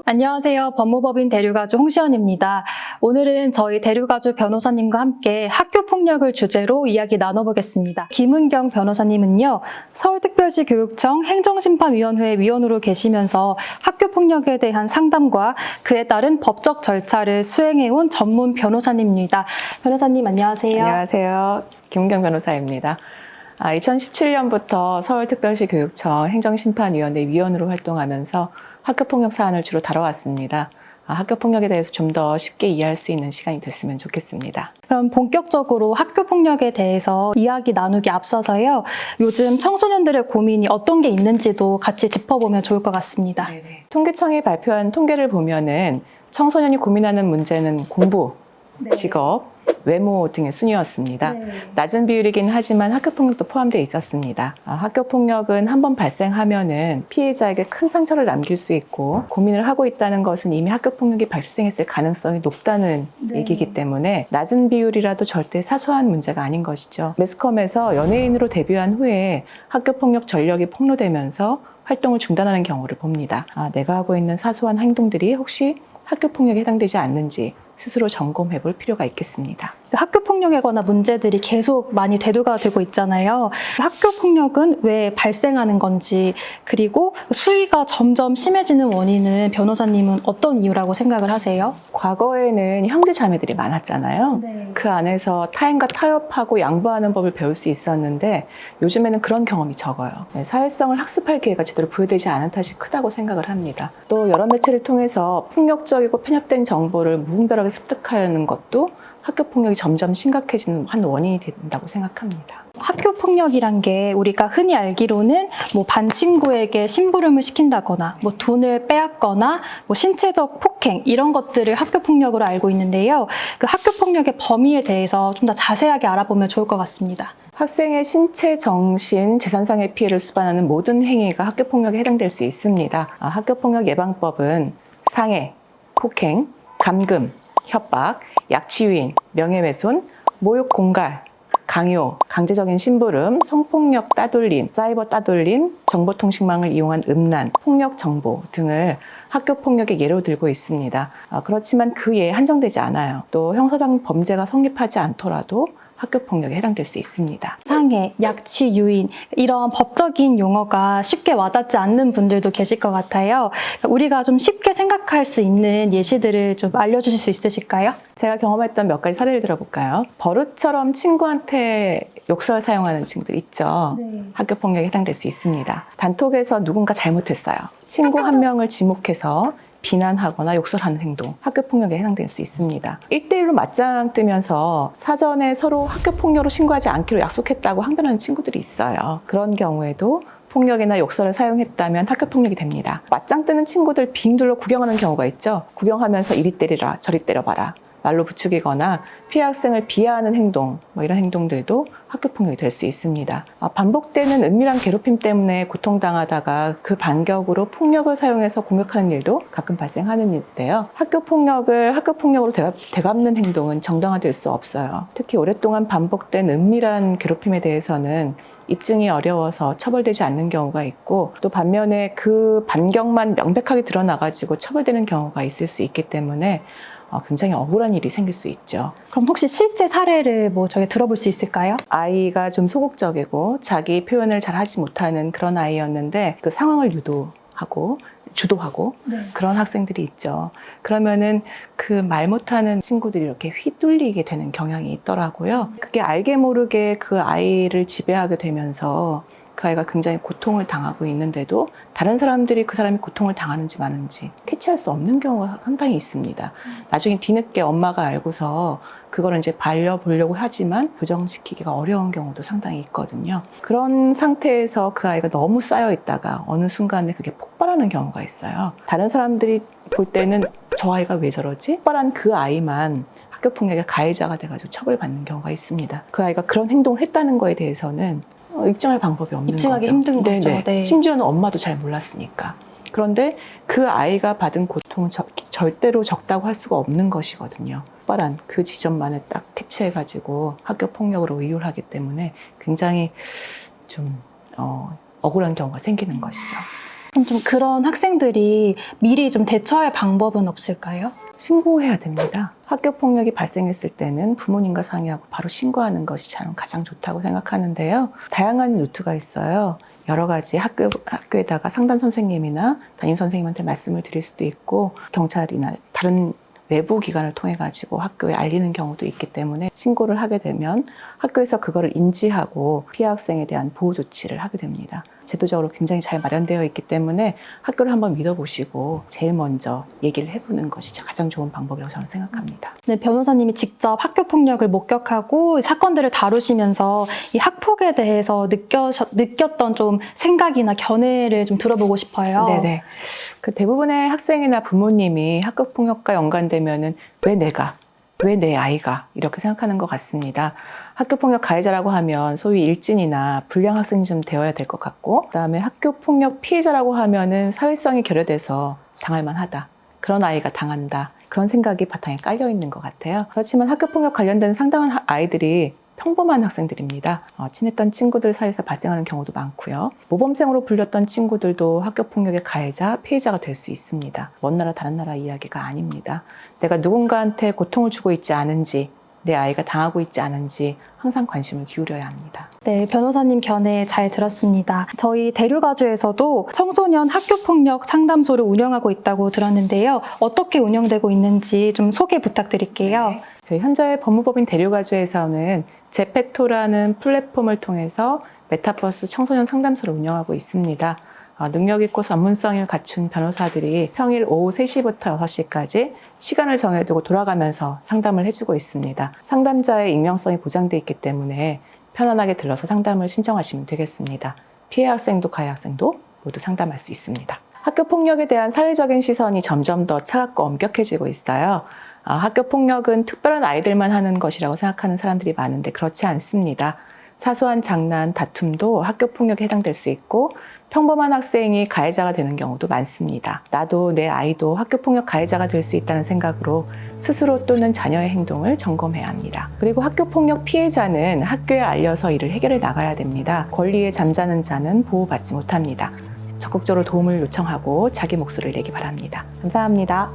안녕하세요. 법무법인 대류가주 홍시연입니다. 오늘은 저희 대류가주 변호사님과 함께 학교폭력을 주제로 이야기 나눠보겠습니다. 김은경 변호사님은요, 서울특별시 교육청 행정심판위원회 위원으로 계시면서 학교폭력에 대한 상담과 그에 따른 법적 절차를 수행해온 전문 변호사님입니다. 변호사님 안녕하세요. 안녕하세요. 김은경 변호사입니다. 2017년부터 서울특별시 교육청 행정심판위원회 위원으로 활동하면서 학교폭력 사안을 주로 다뤄왔습니다. 학교폭력에 대해서 좀 더 쉽게 이해할 수 있는 시간이 됐으면 좋겠습니다. 그럼 본격적으로 학교폭력에 대해서 이야기 나누기 앞서서요. 요즘 청소년들의 고민이 어떤 게 있는지도 같이 짚어보면 좋을 것 같습니다. 네네. 통계청이 발표한 통계를 보면은 청소년이 고민하는 문제는 공부, 직업, 외모 등의 순이었습니다. 낮은 비율이긴 하지만 학교폭력도 포함되어 있었습니다. 학교폭력은 한번 발생하면은 피해자에게 큰 상처를 남길 수 있고 고민을 하고 있다는 것은 이미 학교폭력이 발생했을 가능성이 높다는 얘기이기 때문에 낮은 비율이라도 절대 사소한 문제가 아닌 것이죠. 매스컴에서 연예인으로 데뷔한 후에 학교폭력 전력이 폭로되면서 활동을 중단하는 경우를 봅니다. 내가 하고 있는 사소한 행동들이 혹시 학교폭력에 해당되지 않는지 스스로 점검해 볼 필요가 있겠습니다. 학교폭력에 관한 문제들이 계속 많이 대두가 되고 있잖아요. 학교폭력은 왜 발생하는 건지, 그리고 수위가 점점 심해지는 원인은 변호사님은 어떤 이유라고 생각을 하세요? 과거에는 형제 자매들이 많았잖아요. 그 안에서 타인과 타협하고 양보하는 법을 배울 수 있었는데 요즘에는 그런 경험이 적어요. 사회성을 학습할 기회가 제대로 부여되지 않은 탓이 크다고 생각을 합니다. 또 여러 매체를 통해서 폭력적이고 편협된 정보를 무분별하게 습득하는 것도 학교폭력이 점점 심각해지는 한 원인이 된다고 생각합니다. 학교폭력이란 게 우리가 흔히 알기로는 반 친구에게 심부름을 시킨다거나 돈을 빼앗거나 신체적 폭행 이런 것들을 학교폭력으로 알고 있는데요. 그 학교폭력의 범위에 대해서 좀 더 자세하게 알아보면 좋을 것 같습니다. 학생의 신체, 정신, 재산상의 피해를 수반하는 모든 행위가 학교폭력에 해당될 수 있습니다. 학교폭력 예방법은 상해, 폭행, 감금, 협박, 약취유인, 명예훼손, 모욕 공갈, 강요, 강제적인 심부름, 성폭력 따돌림, 사이버 따돌림, 정보통신망을 이용한 음란, 폭력 정보 등을 학교폭력의 예로 들고 있습니다. 그렇지만 그 예에 한정되지 않아요. 또 형사상 범죄가 성립하지 않더라도 학교폭력에 해당될 수 있습니다. 상해, 약취, 유인 이런 법적인 용어가 쉽게 와닿지 않는 분들도 계실 것 같아요. 우리가 좀 쉽게 생각할 수 있는 예시들을 좀 알려주실 수 있으실까요? 제가 경험했던 몇 가지 사례를 들어볼까요? 버릇처럼 친구한테 욕설 사용하는 친구들 있죠. 학교폭력에 해당될 수 있습니다. 단톡에서 누군가 잘못했어요. 친구 한 명을 지목해서 비난하거나 욕설하는 행동, 학교폭력에 해당될 수 있습니다. 1대1로 맞짱 뜨면서 사전에 서로 학교폭력으로 신고하지 않기로 약속했다고 항변하는 친구들이 있어요. 그런 경우에도 폭력이나 욕설을 사용했다면 학교폭력이 됩니다. 맞짱 뜨는 친구들 빙둘러 구경하는 경우가 있죠. 구경하면서 이리 때리라, 저리 때려봐라. 말로 부추기거나 피해 학생을 비하하는 행동, 이런 행동들도 학교폭력이 될 수 있습니다. 반복되는 은밀한 괴롭힘 때문에 고통당하다가 그 반격으로 폭력을 사용해서 공격하는 일도 가끔 발생하는 일인데요. 학교폭력으로 되갚는 행동은 정당화될 수 없어요. 특히 오랫동안 반복된 은밀한 괴롭힘에 대해서는 입증이 어려워서 처벌되지 않는 경우가 있고 또 반면에 그 반격만 명백하게 드러나가지고 처벌되는 경우가 있을 수 있기 때문에 굉장히 억울한 일이 생길 수 있죠. 그럼 혹시 실제 사례를 저희 들어볼 수 있을까요? 아이가 좀 소극적이고 자기 표현을 잘 하지 못하는 그런 아이였는데 그 상황을 주도하고 그런 학생들이 있죠. 그러면은 그 말 못하는 친구들이 이렇게 휘둘리게 되는 경향이 있더라고요. 그게 알게 모르게 그 아이를 지배하게 되면서 그 아이가 굉장히 고통을 당하고 있는데도 다른 사람들이 그 사람이 고통을 당하는지 마는지 캐치할 수 없는 경우가 상당히 있습니다. 나중에 뒤늦게 엄마가 알고서 그거를 이제 발려보려고 하지만 교정시키기가 어려운 경우도 상당히 있거든요. 그런 상태에서 그 아이가 너무 쌓여 있다가 어느 순간에 그게 폭발하는 경우가 있어요. 다른 사람들이 볼 때는 저 아이가 왜 저러지? 폭발한 그 아이만 학교폭력의 가해자가 돼가지고 처벌받는 경우가 있습니다. 그 아이가 그런 행동을 했다는 거에 대해서는 입증할 방법이 없는 거죠. 입증하기 힘든 거죠. 네. 심지어는 엄마도 잘 몰랐으니까. 그런데 그 아이가 받은 고통은 절대로 적다고 할 수가 없는 것이거든요. 폭발한 그 지점만을 딱 캐치해가지고 학교폭력으로 의율하기 때문에 굉장히 좀 억울한 경우가 생기는 것이죠. 그럼 좀 그런 학생들이 미리 좀 대처할 방법은 없을까요? 신고해야 됩니다. 학교 폭력이 발생했을 때는 부모님과 상의하고 바로 신고하는 것이 저는 가장 좋다고 생각하는데요. 다양한 루트가 있어요. 여러 가지 학교에다가 상담 선생님이나 담임 선생님한테 말씀을 드릴 수도 있고, 경찰이나 다른 외부 기관을 통해 가지고 학교에 알리는 경우도 있기 때문에, 신고를 하게 되면 학교에서 그거를 인지하고 피해 학생에 대한 보호 조치를 하게 됩니다. 제도적으로 굉장히 잘 마련되어 있기 때문에 학교를 한번 믿어보시고 제일 먼저 얘기를 해보는 것이 가장 좋은 방법이라고 저는 생각합니다. 네, 변호사님이 직접 학교 폭력을 목격하고 사건들을 다루시면서 이 학폭에 대해서 느꼈던 좀 생각이나 견해를 좀 들어보고 싶어요. 네네. 그 대부분의 학생이나 부모님이 학교 폭력과 연관되면은 왜 내 아이가 이렇게 생각하는 것 같습니다. 학교 폭력 가해자라고 하면 소위 일진이나 불량 학생이 좀 되어야 될 것 같고, 그다음에 학교 폭력 피해자라고 하면은 사회성이 결여돼서 당할 만하다, 그런 아이가 당한다, 그런 생각이 바탕에 깔려 있는 것 같아요. 그렇지만 학교 폭력 관련된 상당한 아이들이 평범한 학생들입니다. 친했던 친구들 사이에서 발생하는 경우도 많고요. 모범생으로 불렸던 친구들도 학교 폭력의 가해자, 피해자가 될 수 있습니다. 먼 나라 다른 나라 이야기가 아닙니다. 내가 누군가한테 고통을 주고 있지 않은지, 내 아이가 당하고 있지 않은지 항상 관심을 기울여야 합니다. 네, 변호사님 견해 잘 들었습니다. 저희 대류가주에서도 청소년 학교폭력 상담소를 운영하고 있다고 들었는데요. 어떻게 운영되고 있는지 좀 소개 부탁드릴게요. 네. 저희 현재 법무법인 대류가주에서는 제페토라는 플랫폼을 통해서 메타버스 청소년 상담소를 운영하고 있습니다. 능력 있고 전문성을 갖춘 변호사들이 평일 오후 3시부터 6시까지 시간을 정해두고 돌아가면서 상담을 해주고 있습니다. 상담자의 익명성이 보장돼 있기 때문에 편안하게 들러서 상담을 신청하시면 되겠습니다. 피해 학생도 가해 학생도 모두 상담할 수 있습니다. 학교 폭력에 대한 사회적인 시선이 점점 더 차갑고 엄격해지고 있어요. 학교 폭력은 특별한 아이들만 하는 것이라고 생각하는 사람들이 많은데 그렇지 않습니다. 사소한 장난, 다툼도 학교 폭력에 해당될 수 있고, 평범한 학생이 가해자가 되는 경우도 많습니다. 나도 내 아이도 학교 폭력 가해자가 될 수 있다는 생각으로 스스로 또는 자녀의 행동을 점검해야 합니다. 그리고 학교 폭력 피해자는 학교에 알려서 이를 해결해 나가야 됩니다. 권리에 잠자는 자는 보호받지 못합니다. 적극적으로 도움을 요청하고 자기 목소리를 내기 바랍니다. 감사합니다.